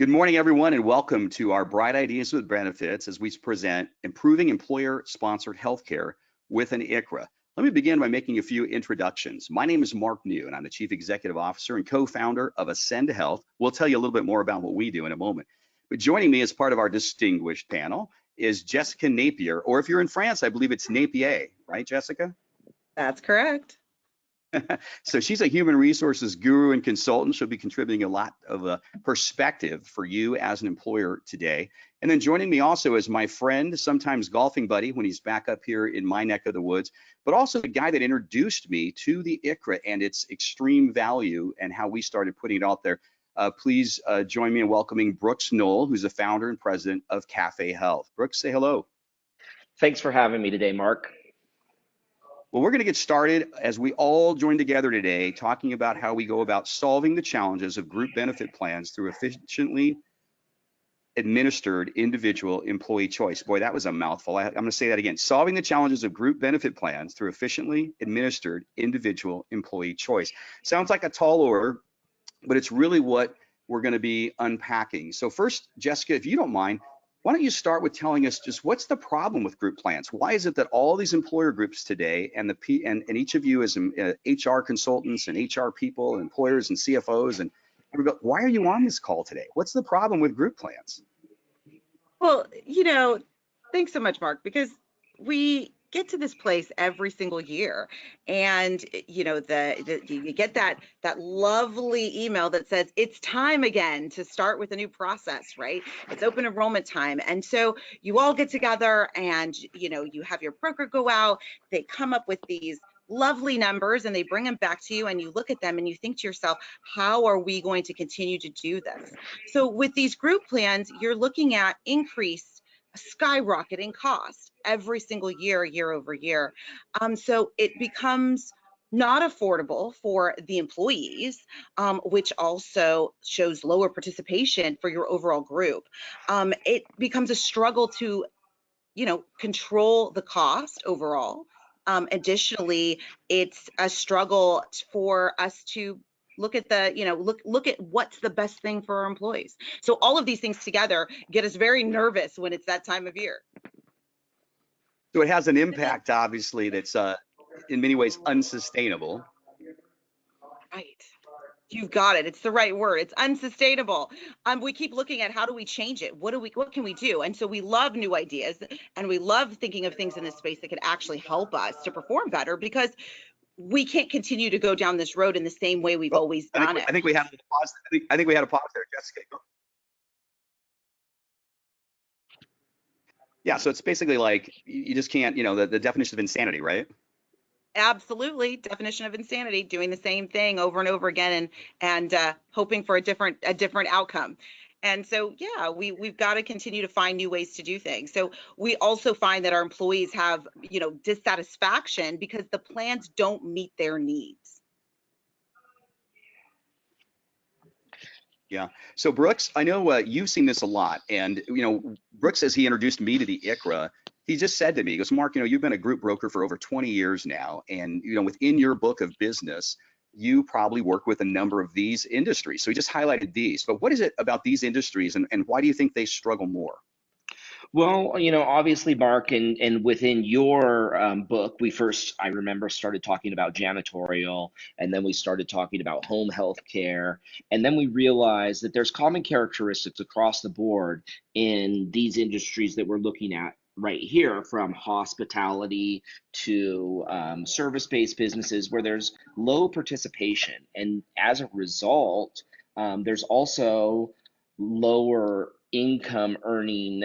Good morning, everyone, and welcome to our Bright Ideas with Benefits as we present Improving Employer-Sponsored Healthcare with an ICHRA. Let me begin by making a few introductions. My name is Mark New, and I'm the Chief Executive Officer and co-founder of Ascend Health. We'll tell you a little bit more about what we do in a moment. But joining me as part of our distinguished panel is Jessica Napier, or if you're in France, I believe it's Napier, right, Jessica? That's correct. So she's a human resources guru and consultant. She'll be contributing a lot of perspective for you as an employer today. And then joining me also is my friend, sometimes golfing buddy when he's back up here in my neck of the woods, but also the guy that introduced me to the ICHRA and its extreme value and how we started putting it out there. Please join me in welcoming Brooks Knoll, who's the founder and president of Cafe Health. Brooks, say hello. Thanks for having me today, Mark. Well, we're going to get started as we all join together today, talking about how we go about solving the challenges of group benefit plans through efficiently administered individual employee choice. Boy, that was a mouthful. I'm going to say that again. Solving the challenges of group benefit plans through efficiently administered individual employee choice. Sounds like a tall order, but it's really what we're going to be unpacking. So first, Jessica, if you don't mind, why don't you start with telling us just what's the problem with group plans? Why is it that all these employer groups today and each of you as HR consultants and HR people and employers and CFOs and everybody, why are you on this call today? What's the problem with group plans? Well, thanks so much, Mark, because we get to this place every single year, and you get that lovely email that says it's time again to start with a new process, right? It's open enrollment time, and so you all get together and you have your broker go out. They come up with these lovely numbers and they bring them back to you, and you look at them and you think to yourself, how are we going to continue to do this? So with these group plans, you're looking at increased skyrocketing cost every single year over year. So it becomes not affordable for the employees, which also shows lower participation for your overall group. It becomes a struggle to, control the cost overall. Additionally, it's a struggle for us to look at look at what's the best thing for our employees. So all of these things together get us very nervous when it's that time of year. So it has an impact, obviously, that's in many ways unsustainable. Right. You've got it. It's the right word. It's unsustainable. We keep looking at how do we change it? What can we do? And so we love new ideas, and we love thinking of things in this space that could actually help us to perform better, because we can't continue to go down this road in the same way we've always done it. I think we had a pause. I think we had a pause there, Jessica. Yeah, so it's basically like you just can't, the definition of insanity, right? Absolutely, definition of insanity, doing the same thing over and over again and hoping for a different outcome. And so, yeah, we've got to continue to find new ways to do things. So we also find that our employees have, dissatisfaction because the plans don't meet their needs. Yeah. So Brooks, I know you've seen this a lot, and Brooks, as he introduced me to the ICHRA, he just said to me, he goes, Mark, you've been a group broker for over 20 years now, and within your book of business, you probably work with a number of these industries. So he just highlighted these. But what is it about these industries, and why do you think they struggle more? Well, obviously, Mark, and within your book, we first, I remember, started talking about janitorial, and then we started talking about home health care, and then we realized that there's common characteristics across the board in these industries that we're looking at right here, from hospitality to service-based businesses, where there's low participation, and as a result, there's also lower income earning,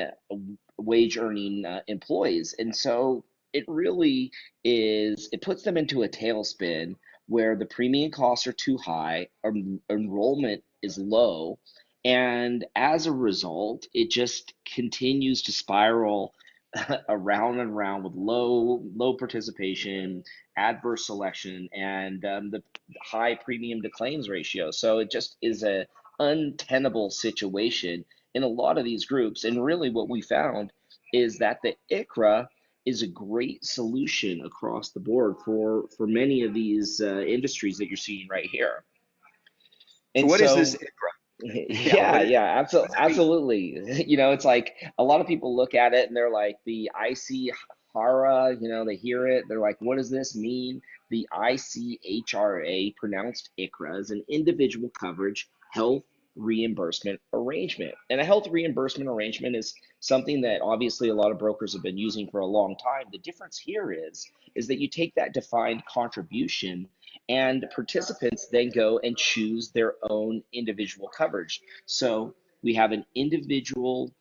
wage earning employees. And so it really it puts them into a tailspin where the premium costs are too high, enrollment is low, and as a result, it just continues to spiral around and around with low participation, adverse selection, and the high premium to claims ratio. So it just is a untenable situation in a lot of these groups. And really what we found is that the ICHRA is a great solution across the board for many of these industries that you're seeing right here. So what is this ICHRA? Yeah, what Yeah, is, yeah, what does that mean? absolutely. You know, it's like a lot of people look at it and they're like, the ICHRA, you know, they hear it, they're like, what does this mean? The ICHRA, pronounced ICHRA, is an individual coverage health reimbursement arrangement. And a health reimbursement arrangement is something that obviously a lot of brokers have been using for a long time. The difference here is that you take that defined contribution and participants then go and choose their own individual coverage. So we have an individual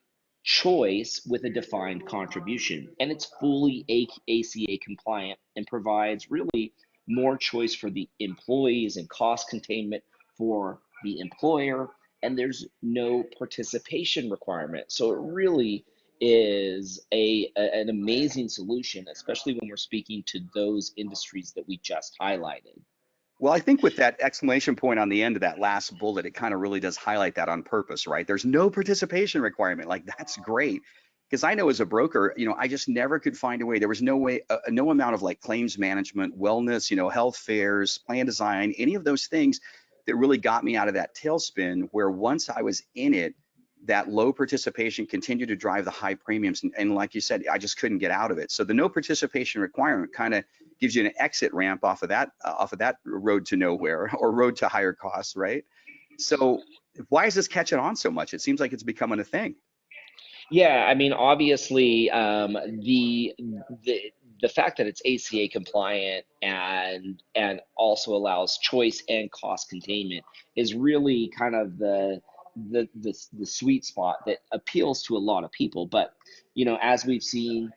choice with a defined contribution, and it's fully ACA compliant and provides really more choice for the employees and cost containment for the employer. And there's no participation requirement. So it really is an amazing solution, especially when we're speaking to those industries that we just highlighted. Well, I think with that exclamation point on the end of that last bullet, it kind of really does highlight that on purpose, right? There's no participation requirement. Like that's great. Because I know as a broker, I just never could find a way. There was no way, no amount of like claims management, wellness, health fairs, plan design, any of those things that really got me out of that tailspin where once I was in it, that low participation continued to drive the high premiums. And like you said, I just couldn't get out of it. So the no participation requirement kind of gives you an exit ramp off of that road to nowhere or road to higher costs, right? So why is this catching on so much? It seems like it's becoming a thing. Yeah, I mean, obviously, the the fact that it's ACA compliant and also allows choice and cost containment is really kind of the sweet spot that appeals to a lot of people. But as we've seen,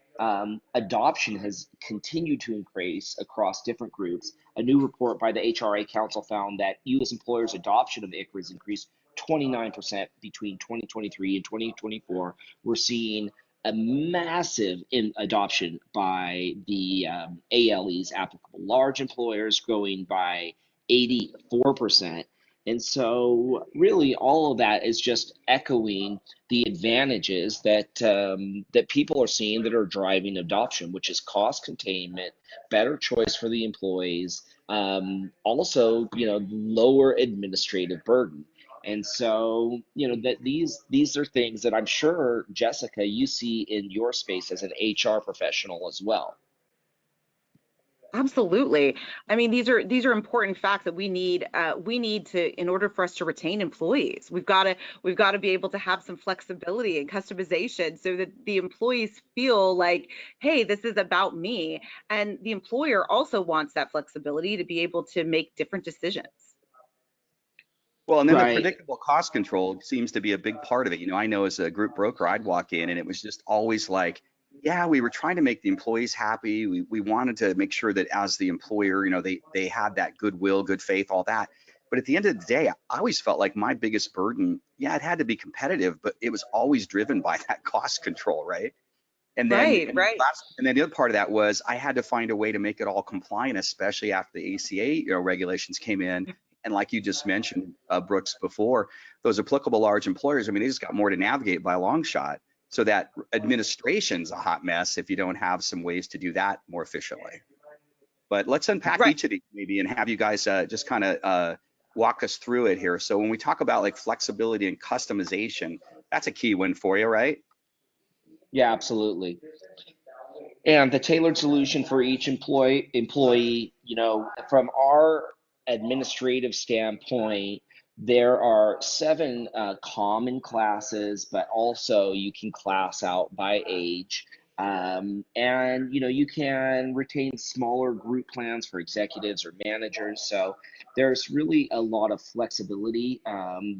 adoption has continued to increase across different groups. A new report by the HRA Council found that U.S. employers' adoption of ICHRA has increased 29% between 2023 and 2024. We're seeing a massive adoption by the ALEs, applicable large employers, growing by 84%. And so, really, all of that is just echoing the advantages that people are seeing that are driving adoption, which is cost containment, better choice for the employees, also, lower administrative burden. And so, that these are things that I'm sure, Jessica, you see in your space as an HR professional as well. Absolutely. I mean, these are important facts that we need to in order for us to retain employees. We've got to be able to have some flexibility and customization so that the employees feel like, hey, this is about me. And the employer also wants that flexibility to be able to make different decisions. Well, and then the Right. predictable cost control seems to be a big part of it. I know as a group broker, I'd walk in and it was just always like, yeah, we were trying to make the employees happy. We wanted to make sure that as the employer, they had that goodwill, good faith, all that. But at the end of the day, I always felt like my biggest burden, yeah, it had to be competitive, but it was always driven by that cost control, right? And then Right, right. and then the other part of that was I had to find a way to make it all compliant, especially after the ACA, regulations came in. And like you just mentioned, Brooks, before, those applicable large employers, I mean, they just got more to navigate by a long shot. So that administration's a hot mess if you don't have some ways to do that more efficiently. But let's unpack Right. each of these maybe and have you guys just kind of walk us through it here. So when we talk about like flexibility and customization, that's a key one for you, right? Yeah, absolutely. And the tailored solution for each employee, from our administrative standpoint, there are seven common classes, but also you can class out by age. And you can retain smaller group plans for executives or managers. So there's really a lot of flexibility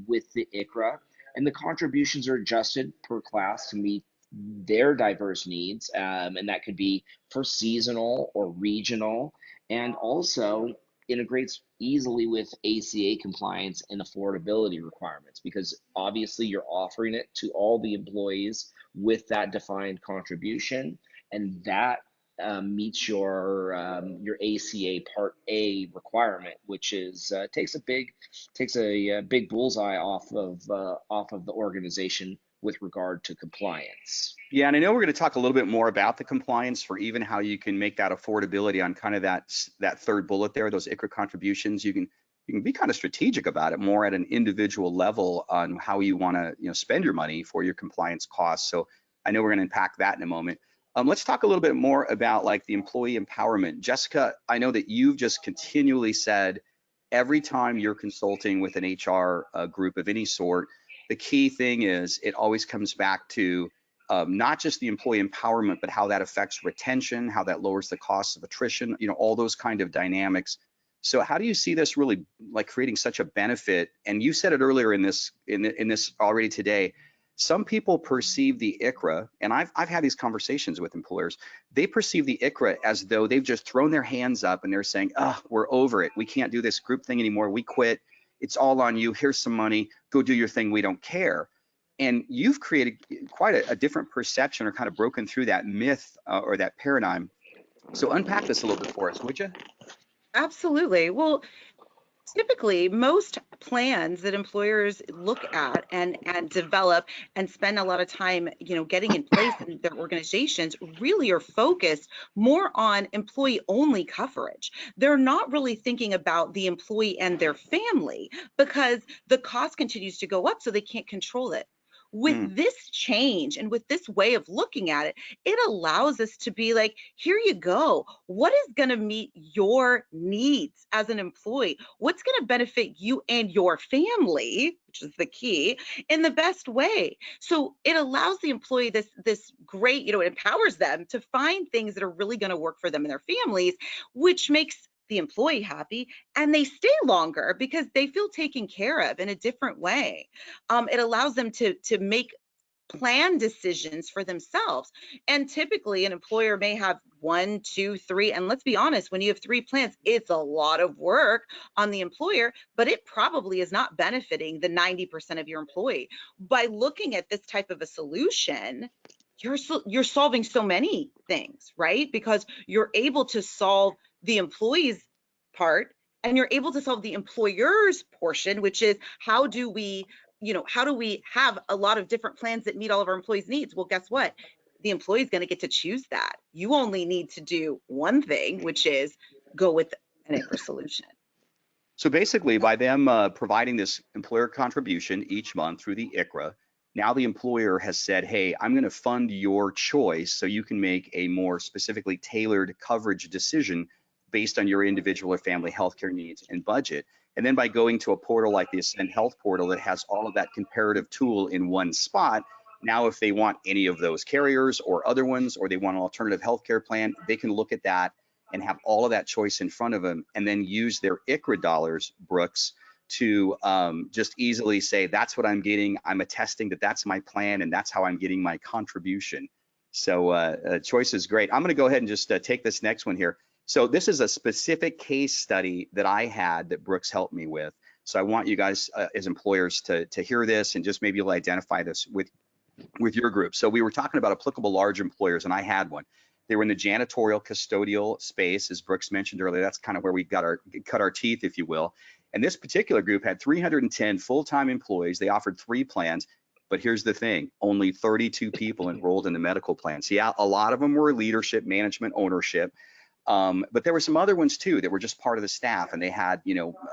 with the ICRA, and the contributions are adjusted per class to meet their diverse needs, and that could be for seasonal or regional, and also integrates easily with ACA compliance and affordability requirements, because obviously you're offering it to all the employees with that defined contribution, and that meets your ACA Part A requirement, which is takes a big bullseye off of the organization with regard to compliance. Yeah, and I know we're going to talk a little bit more about the compliance for even how you can make that affordability on kind of that third bullet there, those ICHRA contributions. You can you can be kind of strategic about it, more at an individual level on how you want to, spend your money for your compliance costs. So I know we're going to unpack that in a moment. Let's talk a little bit more about like the employee empowerment. Jessica, I know that you've just continually said every time you're consulting with an HR group of any sort, the key thing is it always comes back to not just the employee empowerment, but how that affects retention, how that lowers the cost of attrition, all those kind of dynamics. So how do you see this really like creating such a benefit? And you said it earlier in this already today. Some people perceive the ICHRA, and I've had these conversations with employers. They perceive the ICHRA as though they've just thrown their hands up and they're saying, "Oh, we're over it. We can't do this group thing anymore. We quit. It's all on you. Here's some money. Go do your thing. We don't care." And you've created quite a different perception, or kind of broken through that myth or that paradigm. So unpack this a little bit for us, would you? Absolutely. Well, typically, most plans that employers look at and develop and spend a lot of time, getting in place in their organizations really are focused more on employee-only coverage. They're not really thinking about the employee and their family because the cost continues to go up, so they can't control it. With this change and with this way of looking at it, it allows us to be like, here you go. What is going to meet your needs as an employee? What's going to benefit you and your family, which is the key, in the best way? So it allows the employee this great, it empowers them to find things that are really going to work for them and their families, which makes the employee happy, and they stay longer because they feel taken care of in a different way. It allows them to make plan decisions for themselves. And typically, an employer may have 1, 2, 3, and let's be honest, when you have 3 plans, it's a lot of work on the employer, but it probably is not benefiting the 90% of your employee. By looking at this type of a solution, you're solving so many things, right? Because you're able to solve the employee's part, and you're able to solve the employer's portion, which is how do we have a lot of different plans that meet all of our employees' needs? Well, guess what? The employee is going to get to choose that. You only need to do one thing, which is go with an ICHRA solution. So basically, by them providing this employer contribution each month through the ICHRA, now the employer has said, hey, I'm going to fund your choice so you can make a more specifically tailored coverage decision based on your individual or family healthcare needs and budget. And then by going to a portal like the Ascend Health portal that has all of that comparative tool in one spot, now if they want any of those carriers or other ones, or they want an alternative healthcare plan, they can look at that and have all of that choice in front of them, and then use their ICHRA dollars, Brooks, to just easily say, that's what I'm getting. I'm attesting that that's my plan, and that's how I'm getting my contribution. So choice is great. I'm going to go ahead and just take this next one here. So this is a specific case study that I had that Brooks helped me with. So I want you guys as employers to hear this, and just maybe you'll identify this with your group. So we were talking about applicable large employers, and I had one. They were in the janitorial custodial space, as Brooks mentioned earlier. That's kind of where we cut our teeth, if you will. And this particular group had 310 full-time employees. They offered 3 plans, but here's the thing: only 32 people enrolled in the medical plan. So yeah, a lot of them were leadership, management, ownership. But there were some other ones too that were just part of the staff, and they had,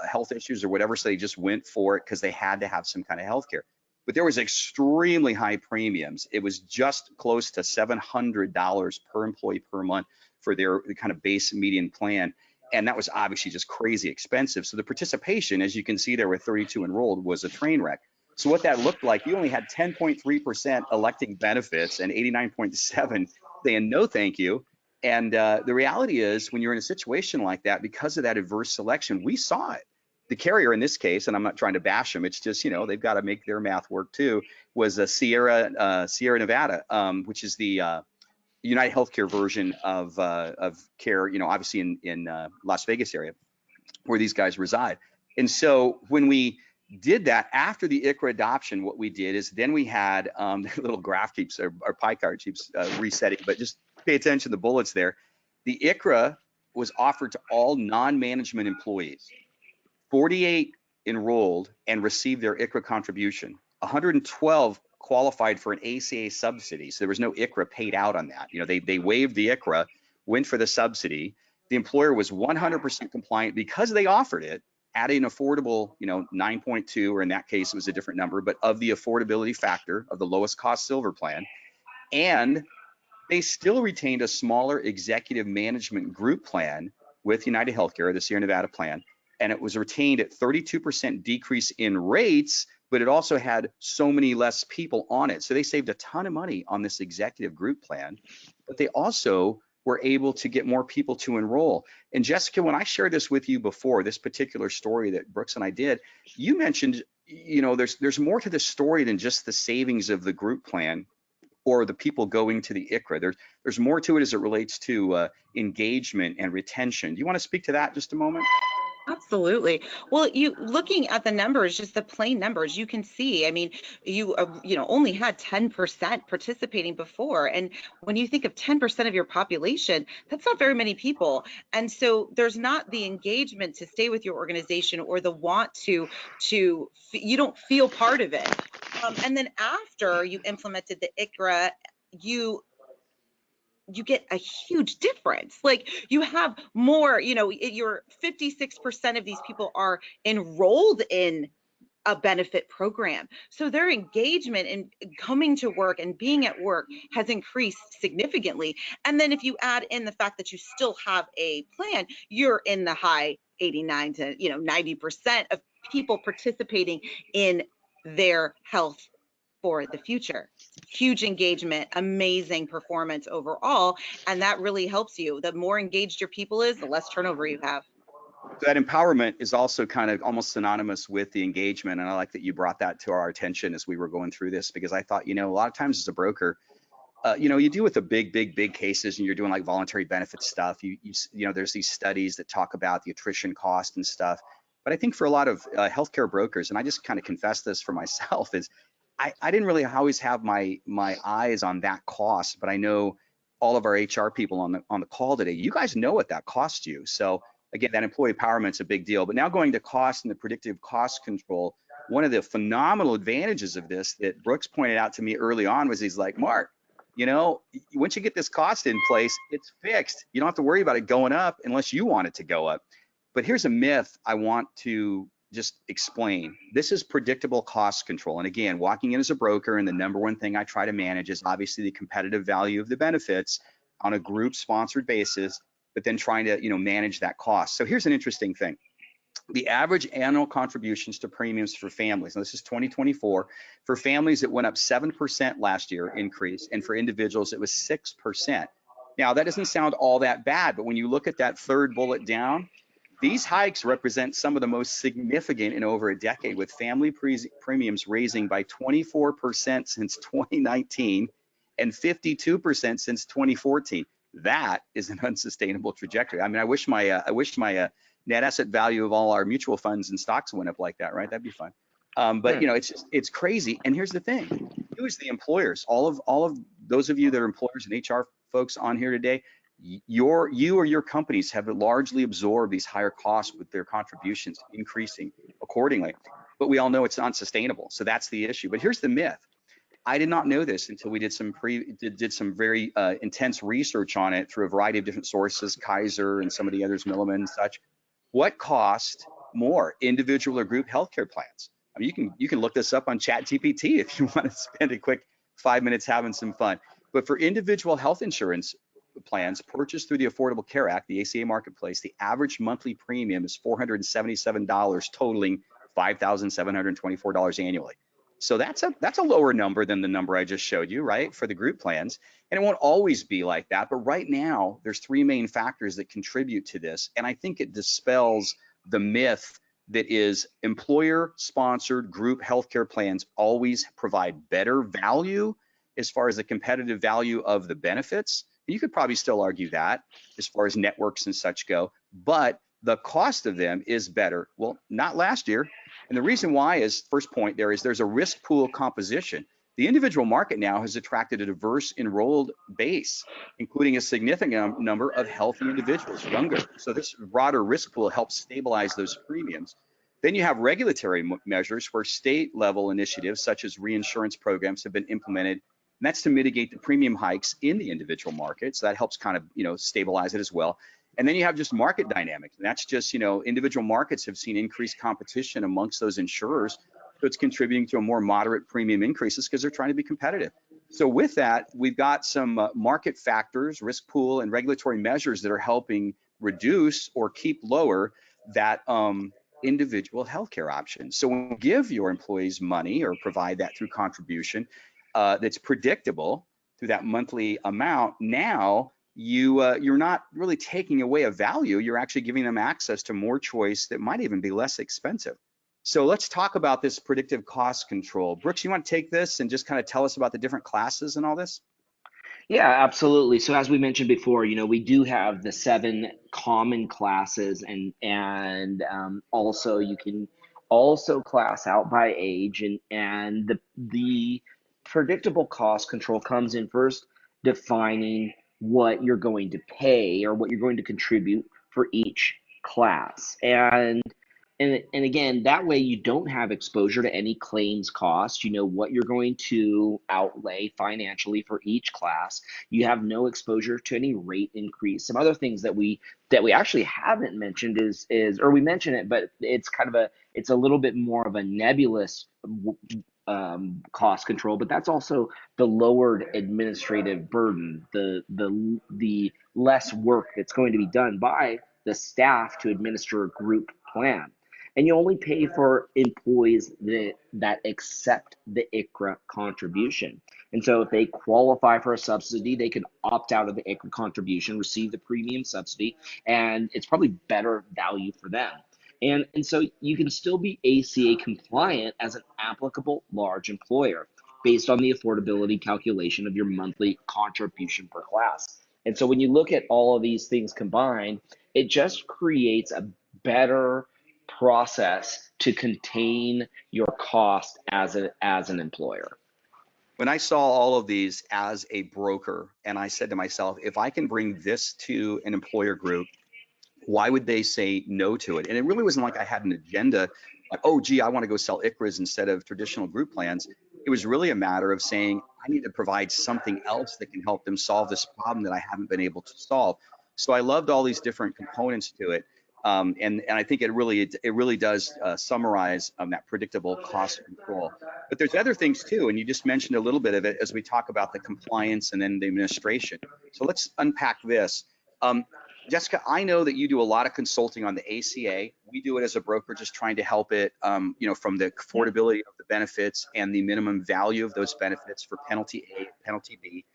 health issues or whatever, so they just went for it because they had to have some kind of health care. But there was extremely high premiums. It was just close to $700 per employee per month for their kind of base median plan. And that was obviously just crazy expensive. So the participation, as you can see there with 32 enrolled, was a train wreck. So what that looked like, you only had 10.3% electing benefits and 89.7% saying no thank you. And the reality is, when you're in a situation like that, because of that adverse selection, we saw it. The carrier in this case, and I'm not trying to bash them, it's just, they've got to make their math work too, was a Sierra Nevada, which is the United Healthcare version of care, obviously in Las Vegas area where these guys reside. And so when we did that after the ICHRA adoption, what we did is then we had the little graph keeps, or pie chart keeps resetting, but just pay attention to the bullets there. The ICHRA was offered to all non-management employees. 48 enrolled and received their ICHRA contribution. 112 qualified for an ACA subsidy, so there was no ICHRA paid out on that. They waived the ICHRA, went for the subsidy. The employer was 100% compliant because they offered it, at an affordable, 9.2, or in that case, it was a different number, but of the affordability factor of the lowest cost silver plan. And they still retained a smaller executive management group plan with United Healthcare, the Sierra Nevada plan, and it was retained at 32% decrease in rates, but it also had so many less people on it. So they saved a ton of money on this executive group plan, but they also were able to get more people to enroll. And Jessica, when I shared this with you before, this particular story that Brooks and I did, you mentioned, there's more to the story than just the savings of the group plan or the people going to the ICHRA. There's more to it as it relates to engagement and retention. Do you want to speak to that just a moment? Absolutely. Well, you looking at the numbers, just the plain numbers, you can see, I mean, you only had 10% participating before. And when you think of 10% of your population, that's not very many people. And so there's not the engagement to stay with your organization or the want to you don't feel part of it. And then after you implemented the ICHRA, you get a huge difference. Like you have more, you're 56% of these people are enrolled in a benefit program. So their engagement in coming to work and being at work has increased significantly. And then if you add in the fact that you still have a plan, you're in the high 89 to 90% of people participating in their health for the future. Huge engagement, amazing performance overall, and that really helps you. The more engaged your people is, the less turnover you have. So that empowerment is also kind of almost synonymous with the engagement. And I like that you brought that to our attention as we were going through this, because I thought, a lot of times as a broker, you deal with the big cases and you're doing like voluntary benefit stuff. There's these studies that talk about the attrition cost and stuff. But I think for a lot of healthcare brokers, and I just kind of confess this for myself, is I didn't really always have my eyes on that cost, but I know all of our HR people on the call today, you guys know what that costs you. So again, that employee empowerment's a big deal. But now going to cost and the predictive cost control, one of the phenomenal advantages of this that Brooks pointed out to me early on was he's like, Mark, once you get this cost in place, it's fixed. You don't have to worry about it going up unless you want it to go up. But here's a myth I want to just explain. This is predictable cost control. And again, walking in as a broker, and the number one thing I try to manage is obviously the competitive value of the benefits on a group sponsored basis, but then trying to manage that cost. So here's an interesting thing. The average annual contributions to premiums for families, and this is 2024, for families it went up 7% last year increase, and for individuals it was 6%. Now that doesn't sound all that bad, but when you look at that third bullet down, these hikes represent some of the most significant in over a decade, with family premiums raising by 24% since 2019 and 52% since 2014. That is an unsustainable trajectory. I mean, I wish my net asset value of all our mutual funds and stocks went up like that, right? That'd be fun. But it's crazy. And here's the thing: you as the employers, all of those of you that are employers and HR folks on here today, you or your companies have largely absorbed these higher costs with their contributions increasing accordingly. But we all know it's unsustainable. So that's the issue. But here's the myth. I did not know this until we did some very intense research on it through a variety of different sources, Kaiser and some of the others, Milliman and such. What cost more, individual or group healthcare plans? I mean, you can look this up on ChatGPT if you want to spend a quick 5 minutes having some fun. But for individual health insurance plans purchased through the Affordable Care Act, the ACA marketplace, the average monthly premium is $477, totaling $5,724 annually. So that's a lower number than the number I just showed you, right, for the group plans. And it won't always be like that, but right now there's three main factors that contribute to this, and I think it dispels the myth that is employer-sponsored group healthcare plans always provide better value as far as the competitive value of the benefits. You could probably still argue that as far as networks and such go, but the cost of them is better. Well, not last year. And the reason why is, first point there is there's a risk pool composition. The individual market now has attracted a diverse enrolled base, including a significant number of healthy individuals, younger. So this broader risk pool helps stabilize those premiums. Then you have regulatory measures where state level initiatives such as reinsurance programs have been implemented. And that's to mitigate the premium hikes in the individual market. So that helps kind of, stabilize it as well. And then you have just market dynamics. And that's just, individual markets have seen increased competition amongst those insurers. So it's contributing to a more moderate premium increases because they're trying to be competitive. So with that, we've got some market factors, risk pool, and regulatory measures that are helping reduce or keep lower that individual healthcare option. So when you give your employees money or provide that through contribution that's predictable through that monthly amount, now you're not really taking away a value. You're actually giving them access to more choice that might even be less expensive. So let's talk about this predictive cost control. Brooks, you want to take this and just kind of tell us about the different classes and all this? Yeah, absolutely. So as we mentioned before, we do have the 7 common classes, and also you can also class out by age, and the predictable cost control comes in first defining what you're going to pay or what you're going to contribute for each class. And again, that way you don't have exposure to any claims costs. You know what you're going to outlay financially for each class. You have no exposure to any rate increase. Some other things that we actually haven't mentioned is or we mention it, but it's a little bit more of a nebulous cost control. But that's also the lowered administrative burden, the less work that's going to be done by the staff to administer a group plan. And you only pay for employees that accept the ICHRA contribution. And so if they qualify for a subsidy, they can opt out of the ICHRA contribution, receive the premium subsidy, and it's probably better value for them. And so you can still be ACA compliant as an applicable large employer based on the affordability calculation of your monthly contribution per class. And so when you look at all of these things combined, it just creates a better process to contain your cost as an employer. When I saw all of these as a broker, and I said to myself, if I can bring this to an employer group, why would they say no to it? And it really wasn't like I had an agenda, like, oh, gee, I want to go sell ICHRAs instead of traditional group plans. It was really a matter of saying, I need to provide something else that can help them solve this problem that I haven't been able to solve. So I loved all these different components to it. And I think it really does summarize that predictable cost control. But there's other things too, and you just mentioned a little bit of it as we talk about the compliance and then the administration. So let's unpack this. Jessica, I know that you do a lot of consulting on the ACA. We do it as a broker, just trying to help it, from the affordability of the benefits and the minimum value of those benefits for penalty A, penalty B.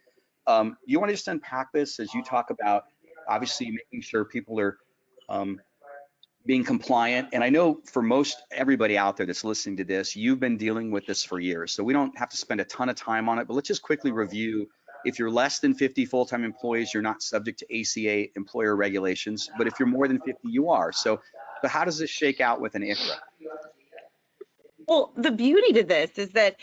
You want to just unpack this as you talk about, obviously, making sure people are being compliant. And I know for most everybody out there that's listening to this, you've been dealing with this for years. So we don't have to spend a ton of time on it, but let's just quickly review. If you're less than 50 full-time employees, you're not subject to ACA employer regulations. But if you're more than 50, you are. So how does this shake out with an ICHRA? Well, the beauty to this is that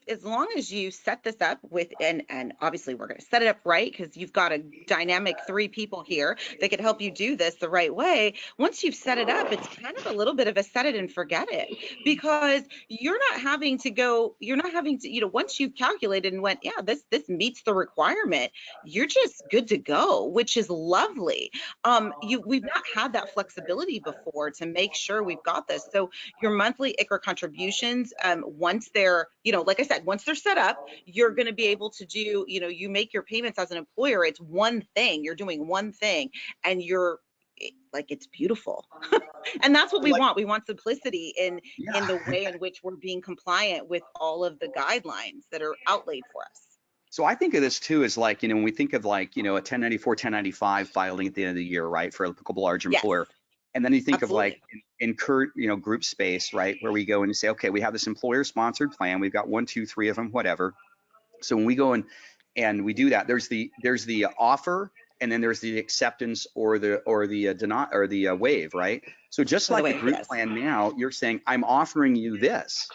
as long as you set this up with, and obviously we're going to set it up right because you've got a dynamic 3 people here that can help you do this the right way. Once you've set it up, it's kind of a little bit of a set it and forget it, because you're not having to, once you've calculated and went, yeah, this meets the requirement, you're just good to go, which is lovely. We've not had that flexibility before to make sure we've got this. So your monthly ICHRA contributions, once they're, like I said, once they're set up, you're going to be able to do, you make your payments as an employer. It's one thing, you're doing one thing, and it's beautiful. And that's what we want. We want simplicity in the way in which we're being compliant with all of the guidelines that are outlaid for us. So I think of this too as like, when we think of like, a 1094, 1095 filing at the end of the year, right, for a applicable large employer. Yes. And then you think Absolutely. of like in current, group space, right, where we go and say, okay, we have this employer sponsored plan. We've got 1, 2, 3 of them, whatever. So when we go and we do that, there's the offer, and then there's the acceptance or the waive, right? So just like the group plan now, you're saying, I'm offering you this,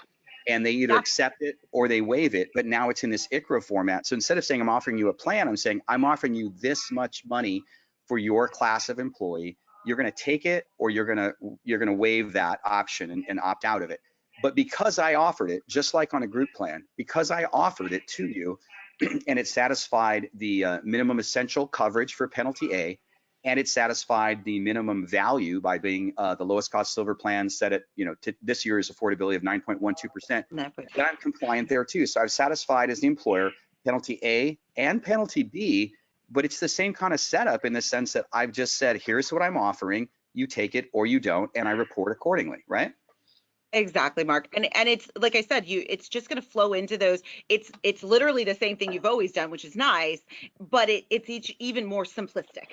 and they either accept it or they waive it, but now it's in this ICHRA format. So instead of saying I'm offering you a plan, I'm saying I'm offering you this much money for your class of employee. You're going to take it, or you're going to waive that option and opt out of it. But because I offered it, just like on a group plan, because I offered it to you, and it satisfied the minimum essential coverage for penalty A, and it satisfied the minimum value by being the lowest cost silver plan set at, this year's affordability of 9.12%. Then I'm compliant there too. So I've satisfied as the employer penalty A and penalty B, but it's the same kind of setup in the sense that I've just said, here's what I'm offering, you take it or you don't, and I report accordingly, right? Exactly, Mark. And it's like I said, it's just going to flow into those. It's literally the same thing you've always done, which is nice, but it's even more simplistic.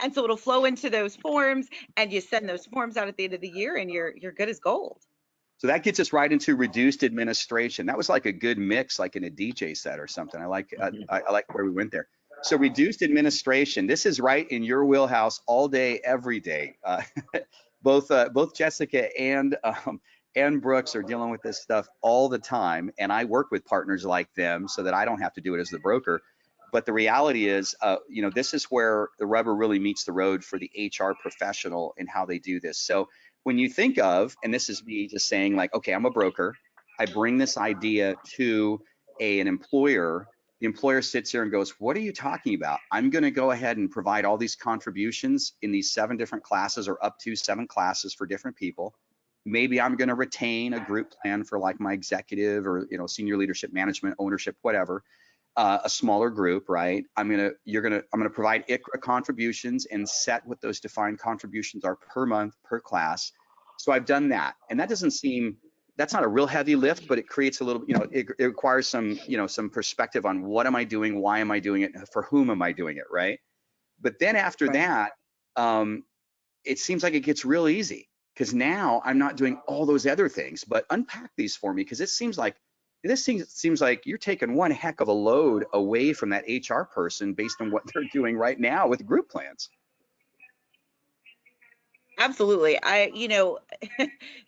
And so it'll flow into those forms, and you send those forms out at the end of the year, and you're good as gold. So that gets us right into reduced administration. That was like a good mix, like in a DJ set or something. I like where we went there. So reduced administration. This is right in your wheelhouse all day, every day. Both Jessica and Brooks are dealing with this stuff all the time, and I work with partners like them so that I don't have to do it as the broker. But the reality is, this is where the rubber really meets the road for the HR professional and how they do this. So when you think of, and this is me just saying like, okay, I'm a broker, I bring this idea to an employer, the employer sits there and goes, what are you talking about? I'm going to go ahead and provide all these contributions in these 7 different classes or up to 7 classes for different people. Maybe I'm going to retain a group plan for like my executive or, senior leadership, management, ownership, whatever. A smaller group, right? I'm gonna provide ICHRA contributions and set what those defined contributions are per month, per class. So I've done that, and that's not a real heavy lift, but it creates a little, it requires some, some perspective on what am I doing, why am I doing it, for whom am I doing it, right? But then after that, it seems like it gets real easy because now I'm not doing all those other things. But unpack these for me, because it seems like you're taking one heck of a load away from that HR person based on what they're doing right now with group plans. Absolutely.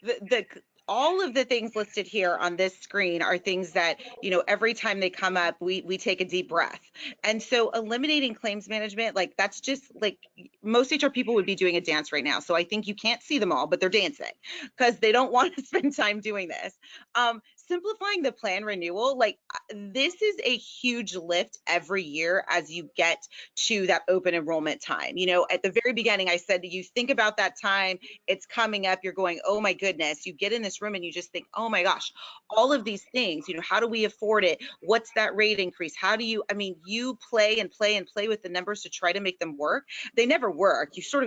The all of the things listed here on this screen are things that, every time they come up, we take a deep breath. And so eliminating claims management, like that's just like most HR people would be doing a dance right now. So I think you can't see them all, but they're dancing because they don't want to spend time doing this. Simplifying the plan renewal, like this is a huge lift every year as you get to that open enrollment time. At the very beginning, I said, you think about that time, it's coming up, you're going, oh my goodness, you get in this room and you just think, oh my gosh, all of these things, how do we afford it? What's that rate increase? How do you, you play and play and play with the numbers to try to make them work. They never work. You sort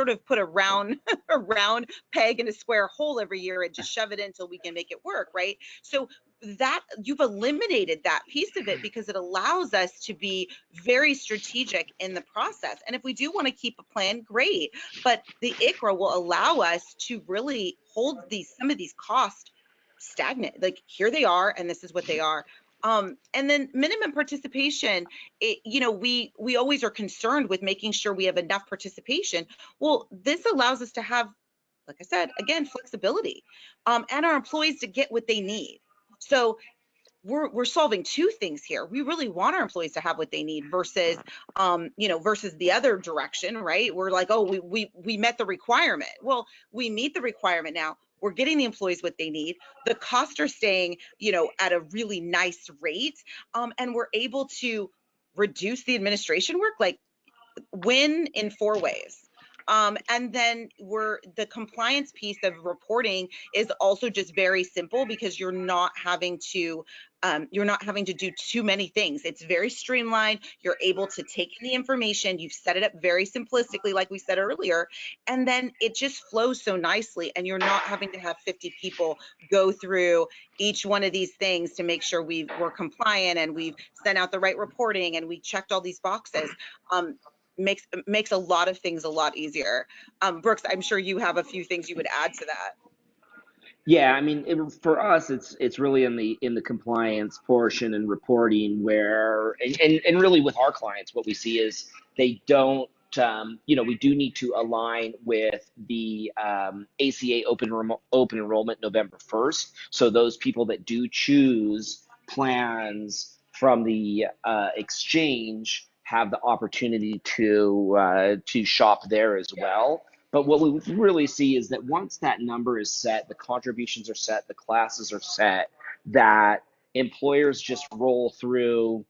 of put a round, a round peg in a square hole every year and just shove it in until we can make it work, right? So that you've eliminated that piece of it because it allows us to be very strategic in the process. And if we do want to keep a plan, great. But the ICHRA will allow us to really hold some of these costs stagnant. Like here they are, and this is what they are. And then minimum participation, we always are concerned with making sure we have enough participation. Well, this allows us to have, like I said, again, flexibility, and our employees to get what they need. So we're solving 2 things here. We really want our employees to have what they need versus, versus the other direction, right? We're like, oh, we met the requirement. Well, we meet the requirement now. We're getting the employees what they need. The costs are staying, at a really nice rate, and we're able to reduce the administration work, like win in 4 ways. And then the compliance piece of reporting is also just very simple because you're not having to do too many things. It's very streamlined. You're able to take in the information. You've set it up very simplistically, like we said earlier, and then it just flows so nicely. And you're not having to have 50 people go through each one of these things to make sure we're compliant and we've sent out the right reporting and we checked all these boxes. Makes a lot of things a lot easier. Brooks, I'm sure you have a few things you would add to that. Yeah, for us, it's really in the compliance portion and reporting where, and really with our clients, what we see is they don't, we do need to align with the ACA open enrollment November 1st. So those people that do choose plans from the exchange have the opportunity to shop there as well. But what we really see is that once that number is set, the contributions are set, the classes are set, that employers just roll through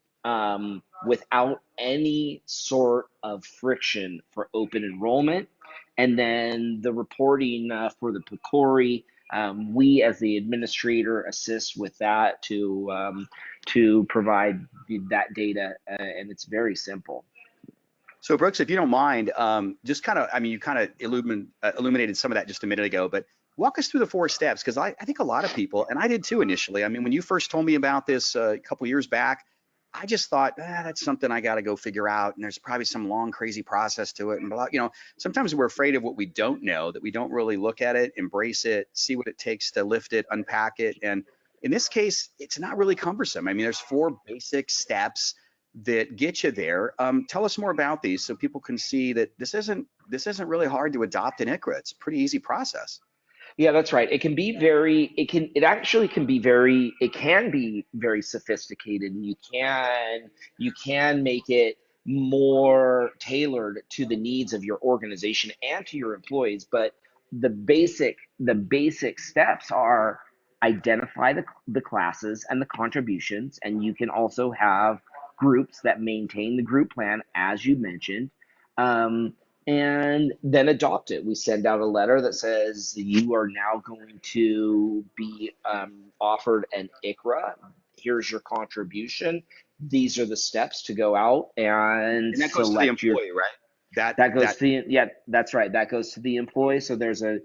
without any sort of friction for open enrollment. And then the reporting for the PCORI, we as the administrator assist with that to provide that data, and it's very simple. So Brooks, if you don't mind, just kind of, I mean, you kind of illuminated some of that just a minute ago, but walk us through the 4 steps, because I think a lot of people, and I did too initially. I mean, when you first told me about this a couple years back, I just thought, that's something I got to go figure out, and there's probably some long, crazy process to it, and blah. You know, sometimes we're afraid of what we don't know, that we don't really look at it, embrace it, see what it takes to lift it, unpack it, and in this case, it's not really cumbersome. I mean, there's 4 basic steps that get you there. Tell us more about these so people can see that this isn't really hard to adopt in ICHRA. It's a pretty easy process. Yeah, that's right. It can be very, it actually can be very, it can be very sophisticated. And you can make it more tailored to the needs of your organization and to your employees. But the basic steps are identify the classes and the contributions. And you can also have groups that maintain the group plan, as you mentioned. Um, and then adopt it. We send out a letter that says you are now going to be offered an ICHRA. Here's your contribution. These are the steps to go out and And that goes to the select your. employee, right? That That goes that to the, yeah, that's right. That goes to the employee. So there's a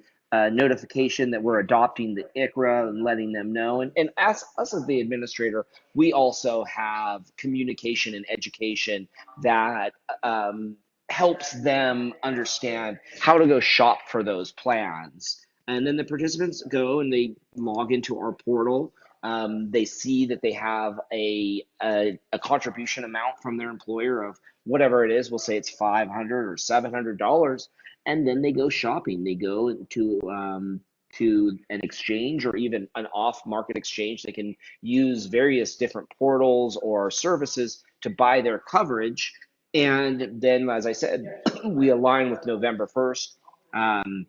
notification that we're adopting the ICHRA and letting them know. And as us as the administrator, we also have communication and education that helps them understand how to go shop for those plans. And then the participants go and they log into our portal. They see that they have a contribution amount from their employer of whatever it is. We'll say it's $500 or $700, and then they go shopping. They go to an exchange or even an off-market exchange. They can use various different portals or services to buy their coverage. And then, as I said, we align with November 1st.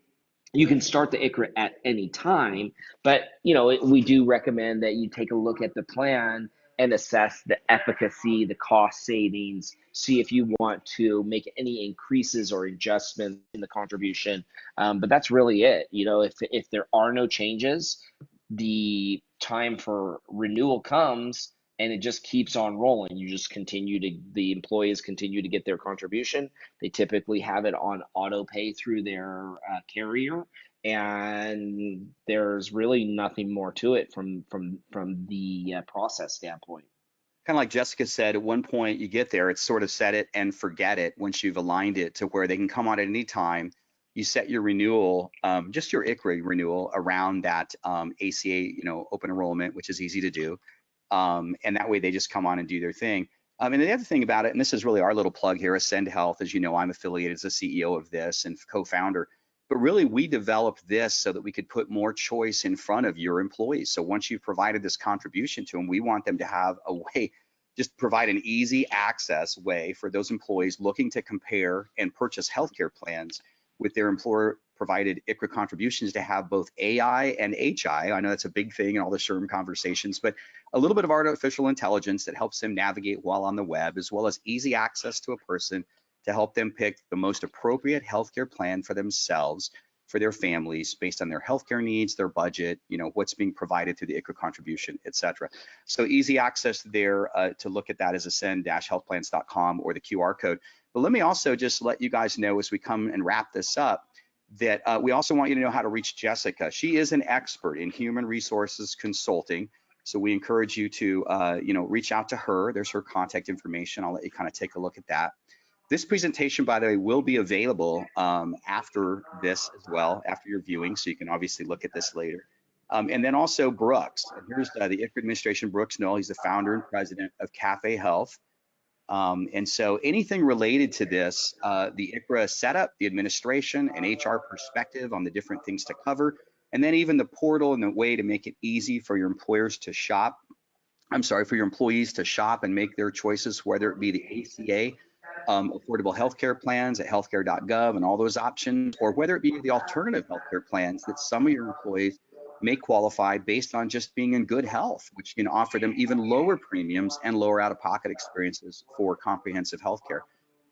You can start the ICHRA at any time, but we do recommend that you take a look at the plan and assess the efficacy, the cost savings, see if you want to make any increases or adjustments in the contribution. But that's really it. If there are no changes, the time for renewal comes and it just keeps on rolling. The employees continue to get their contribution. They typically have it on auto pay through their carrier, and there's really nothing more to it from the process standpoint. kind of like Jessica said, at one point you get there, it's sort of set it and forget it once you've aligned it to where they can come on at any time. You set your renewal, just your ICHRA renewal around that ACA, open enrollment, which is easy to do. And that way they just come on and do their thing. And the other thing about it, and this is really our little plug here, Ascend Health, as you know, I'm affiliated as the CEO of this and co-founder, but really we developed this so that we could put more choice in front of your employees. So once you've provided this contribution to them, we want them to have a way, just provide an easy access way for those employees looking to compare and purchase healthcare plans with their employer provided ICHRA contributions to have both AI and HI. I know that's a big thing in all the SHRM conversations, but a little bit of artificial intelligence that helps them navigate while on the web, as well as easy access to a person to help them pick the most appropriate healthcare plan for themselves, for their families, based on their healthcare needs, their budget, what's being provided through the ICHRA contribution, et cetera. So easy access there to look at that is ascend-healthplans.com or the QR code. But let me also just let you guys know as we come and wrap this up that we also want you to know how to reach Jessica. She is an expert in human resources consulting. So we encourage you to, reach out to her. There's her contact information. I'll let you kind of take a look at that. This presentation, by the way, will be available after this as well, after your viewing. So you can obviously look at this later. And then also Brooks. And here's the ICHRA administration, Brooks Knoll. He's the founder and president of Cafe Health. And so anything related to this, the ICHRA setup, the administration, and HR perspective on the different things to cover, and then even the portal and the way to make it easy for your employers to shop. For your employees to shop and make their choices, whether it be the ACA, affordable healthcare plans at healthcare.gov and all those options, or whether it be the alternative healthcare plans that some of your employees may qualify based on just being in good health, which can offer them even lower premiums and lower out-of-pocket experiences for comprehensive health care.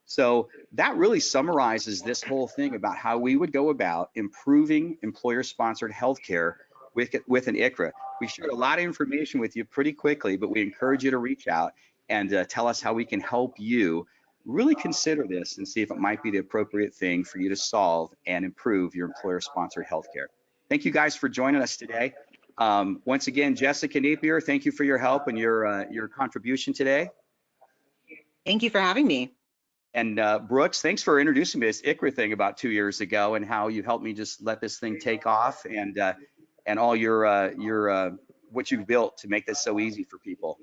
So that really summarizes this whole thing about how we would go about improving employer-sponsored healthcare with an ICHRA. We shared a lot of information with you pretty quickly, but we encourage you to reach out and tell us how we can help you really consider this and see if it might be the appropriate thing for you to solve and improve your employer-sponsored healthcare. Thank you guys for joining us today. Once again, Jessica Napier, thank you for your help and your contribution today. Thank you for having me. And Brooks, thanks for introducing me to this ICHRA thing about 2 years ago and how you helped me just let this thing take off and all your what you've built to make this so easy for people.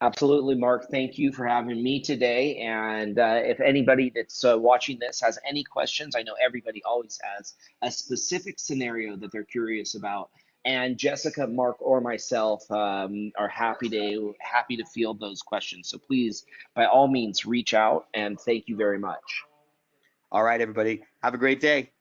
Absolutely, Mark. Thank you for having me today. And if anybody that's watching this has any questions, I know everybody always has a specific scenario that they're curious about. And Jessica, Mark, or myself are happy to field those questions. So please, by all means, reach out. And thank you very much. All right, everybody. Have a great day.